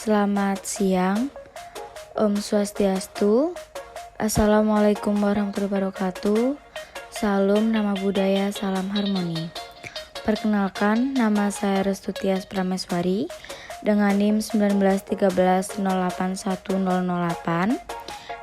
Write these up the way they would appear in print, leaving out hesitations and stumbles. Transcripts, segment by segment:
Selamat siang, Om Swastiastu, Assalamualaikum warahmatullahi wabarakatuh, Salam Nama Budaya, Salam Harmoni. Perkenalkan, nama saya Restutias Prameswari dengan NIM 1913081008.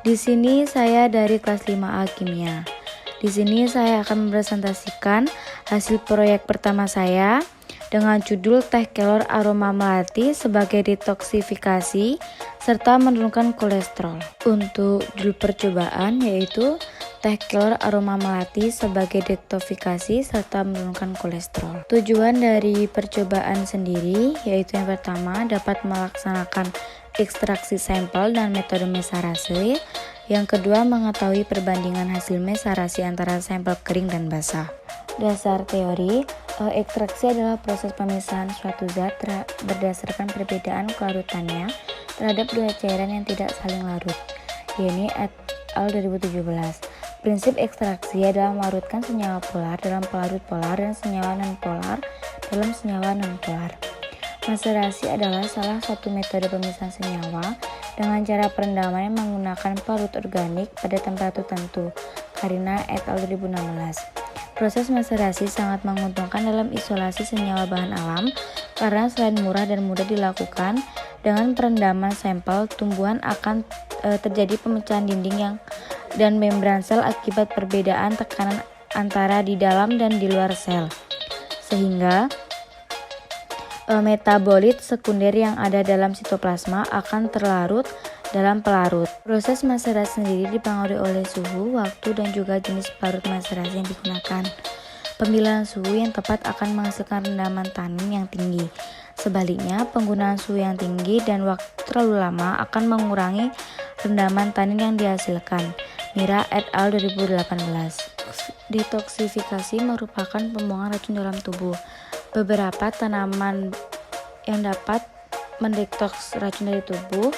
Di sini saya dari kelas 5A Kimia. Di sini saya akan mempresentasikan hasil proyek pertama saya dengan judul Teh Kelor Aroma Melati sebagai detoksifikasi serta menurunkan kolesterol. Untuk judul percobaan yaitu Teh Kelor Aroma Melati sebagai detoksifikasi serta menurunkan kolesterol. Tujuan dari percobaan sendiri yaitu yang pertama dapat melaksanakan ekstraksi sampel dan metode mesarase. Yang kedua mengetahui perbandingan hasil mesarasi antara sampel kering dan basah. Dasar teori, ekstraksi adalah proses pemisahan suatu zat berdasarkan perbedaan kelarutannya terhadap dua cairan yang tidak saling larut. Yeni et al. 2017. Prinsip ekstraksi adalah melarutkan senyawa polar dalam pelarut polar dan senyawa non-polar dalam senyawa non-polar. Maserasi adalah salah satu metode pemisahan senyawa dengan cara perendaman yang menggunakan pelarut organik pada temperatur tertentu. Karina et al. 2016. Proses maserasi sangat menguntungkan dalam isolasi senyawa bahan alam karena selain murah dan mudah dilakukan, dengan perendaman sampel tumbuhan akan terjadi pemecahan dinding dan membran sel akibat perbedaan tekanan antara di dalam dan di luar sel, sehingga metabolit sekunder yang ada dalam sitoplasma akan terlarut dalam pelarut. Proses maserasi sendiri dipengaruhi oleh suhu, waktu, dan juga jenis pelarut maserasi yang digunakan. Pemilihan suhu yang tepat akan menghasilkan rendaman tanin yang tinggi. Sebaliknya, penggunaan suhu yang tinggi dan waktu terlalu lama akan mengurangi rendaman tanin yang dihasilkan. Mira et al. 2018. Detoksifikasi merupakan pembuangan racun dalam tubuh. Beberapa tanaman yang dapat mendetoks racun dari tubuh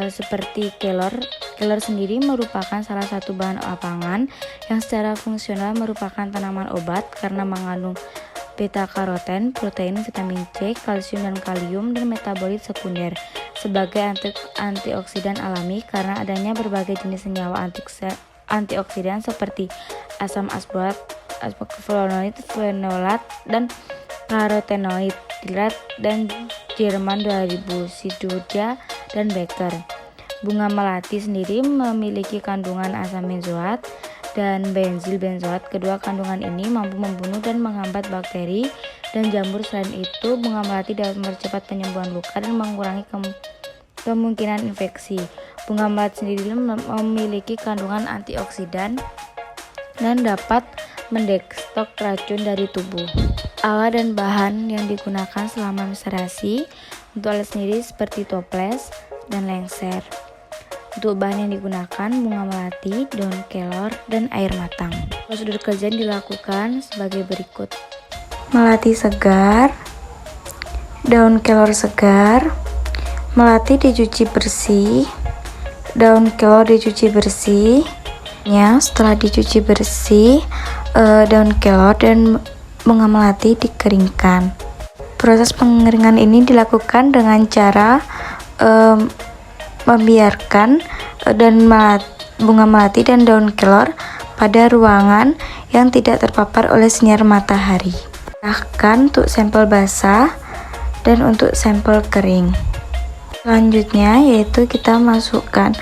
seperti kelor. Kelor sendiri merupakan salah satu bahan pangan yang secara fungsional merupakan tanaman obat karena mengandung beta-karoten, protein, vitamin C, kalsium dan kalium, dan metabolit sekunder sebagai antioksidan alami karena adanya berbagai jenis senyawa antioksidan seperti asam asborat, flavonoid, dan karotenoid, Dillard dan Jerman 2000, Sidurja dan Becker. Bunga melati sendiri memiliki kandungan asam benzoat dan benzil benzoat. Kedua kandungan ini mampu membunuh dan menghambat bakteri dan jamur. Selain itu, bunga melati dapat mempercepat penyembuhan luka dan mengurangi kemungkinan infeksi. Bunga melati sendiri memiliki kandungan antioksidan dan dapat mendetoks racun dari tubuh. Alat dan bahan yang digunakan selama maserasi. Untuk alat sendiri seperti toples dan lengser. Untuk bahan yang digunakan bunga melati, daun kelor, dan air matang. Prosedur kerja dilakukan sebagai berikut. Melati segar, daun kelor segar, melati dicuci bersih, daun kelor dicuci bersih. Setelah dicuci bersih, daun kelor dan bunga melati dikeringkan. Proses pengeringan ini dilakukan dengan cara membiarkan bunga melati dan daun kelor pada ruangan yang tidak terpapar oleh sinar matahari. Bahkan untuk sampel basah dan untuk sampel kering. Selanjutnya yaitu kita masukkan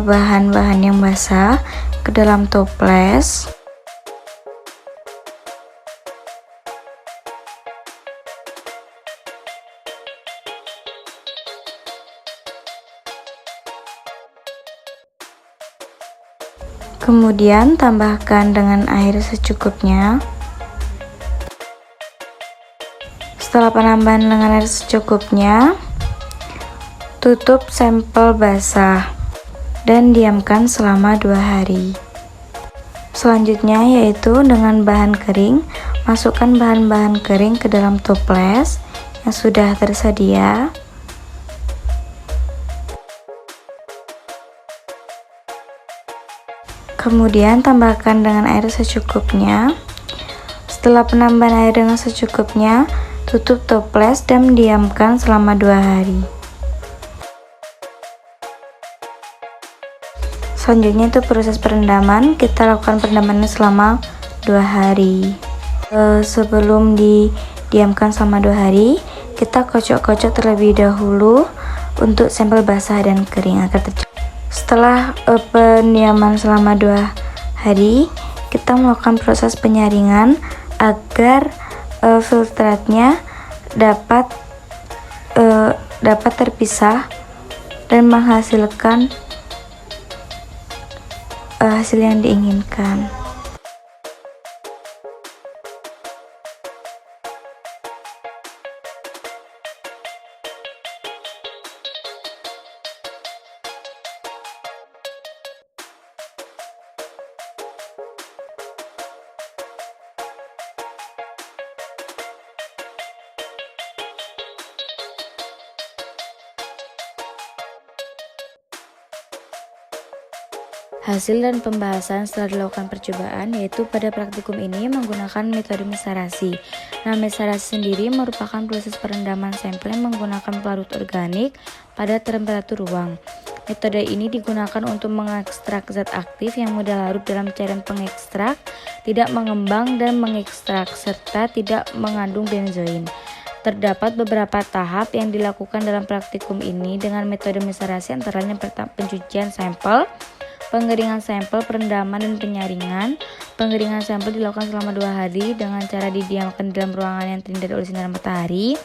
bahan-bahan yang basah ke dalam toples. Kemudian tambahkan dengan air secukupnya. Setelah penambahan dengan air secukupnya, tutup sampel basah dan diamkan selama 2 hari. Selanjutnya yaitu dengan bahan kering, masukkan bahan-bahan kering ke dalam toples yang sudah tersedia. Kemudian tambahkan dengan air secukupnya. Setelah penambahan air dengan secukupnya, Tutup toples dan diamkan selama 2 hari. Selanjutnya itu proses perendaman. Kita lakukan perendamannya selama 2 hari. Sebelum didiamkan selama 2 hari, kita kocok-kocok terlebih dahulu untuk sampel basah dan kering agar tercapai. Setelah pendiaman selama 2 hari, kita melakukan proses penyaringan agar filtratnya dapat terpisah dan menghasilkan hasil yang diinginkan. Hasil dan pembahasan setelah dilakukan percobaan, yaitu pada praktikum ini menggunakan metode mesarasi. Nah, mesarasi sendiri merupakan proses perendaman sampel yang menggunakan pelarut organik pada temperatur ruang. Metode ini digunakan untuk mengekstrak zat aktif yang mudah larut dalam cairan pengekstrak, tidak mengembang dan mengekstrak, serta tidak mengandung benzoin. Terdapat beberapa tahap yang dilakukan dalam praktikum ini dengan metode mesarasi, antaranya pencucian sampel, pengeringan sampel, perendaman, dan penyaringan. Pengeringan sampel dilakukan selama 2 hari dengan cara didiamkan dalam ruangan yang terhindar oleh sinar matahari.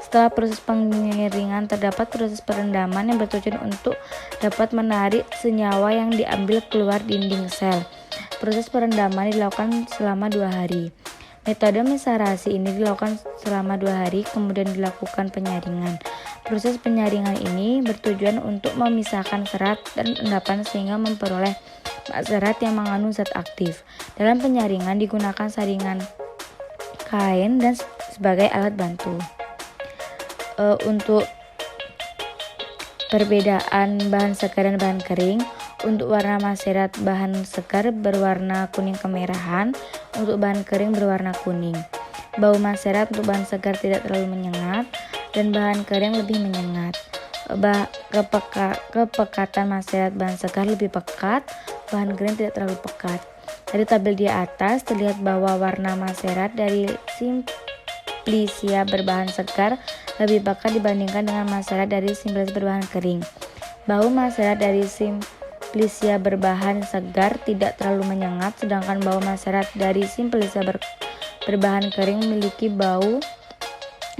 Setelah proses pengeringan, terdapat proses perendaman yang bertujuan untuk dapat menarik senyawa yang diambil keluar dinding sel. Proses perendaman dilakukan selama 2 hari. Metode mesarasi ini dilakukan selama 2 hari, kemudian dilakukan penyaringan. Proses penyaringan ini bertujuan untuk memisahkan serat dan endapan sehingga memperoleh serat yang mengandung zat aktif. Dalam penyaringan digunakan saringan kain dan sebagai alat bantu. Untuk perbedaan bahan segar dan bahan kering, untuk warna maserat bahan segar berwarna kuning kemerahan, untuk bahan kering berwarna kuning. Bau maserat untuk bahan segar tidak terlalu menyengat dan bahan kering lebih menyengat. Kepekatan maserat bahan segar lebih pekat, bahan kering tidak terlalu pekat. Dari tabel di atas terlihat bahwa warna maserat dari Simplicia berbahan segar lebih pekat dibandingkan dengan maserat dari Simplicia berbahan kering. Bau maserat dari Simplicia berbahan segar tidak terlalu menyengat, sedangkan bau maserat dari Simplicia berbahan kering memiliki bau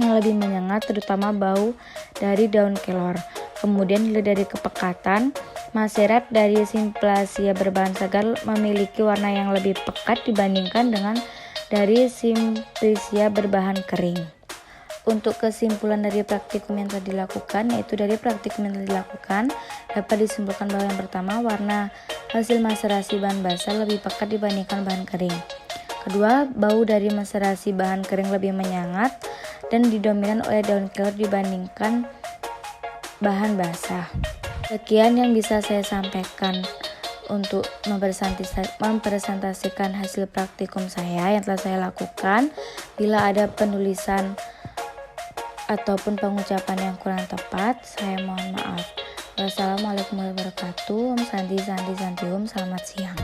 yang lebih menyengat, terutama bau dari daun kelor. Kemudian dilihat dari kepekatan, maserat dari Simplicia berbahan segar memiliki warna yang lebih pekat dibandingkan dengan dari Simplicia berbahan kering. Untuk kesimpulan dari praktikum yang telah dilakukan, yaitu dari praktikum yang telah dilakukan dapat disimpulkan bahwa yang pertama, warna hasil maserasi bahan basah lebih pekat dibandingkan bahan kering. Kedua, bau dari maserasi bahan kering lebih menyengat dan didominan oleh daun kelor dibandingkan bahan basah. Sekian yang bisa saya sampaikan untuk mempresentasikan hasil praktikum saya yang telah saya lakukan. Bila ada penulisan ataupun pengucapan yang kurang tepat, saya mohon maaf. Wassalamualaikum warahmatullahi wabarakatuh. Santi, selamat siang.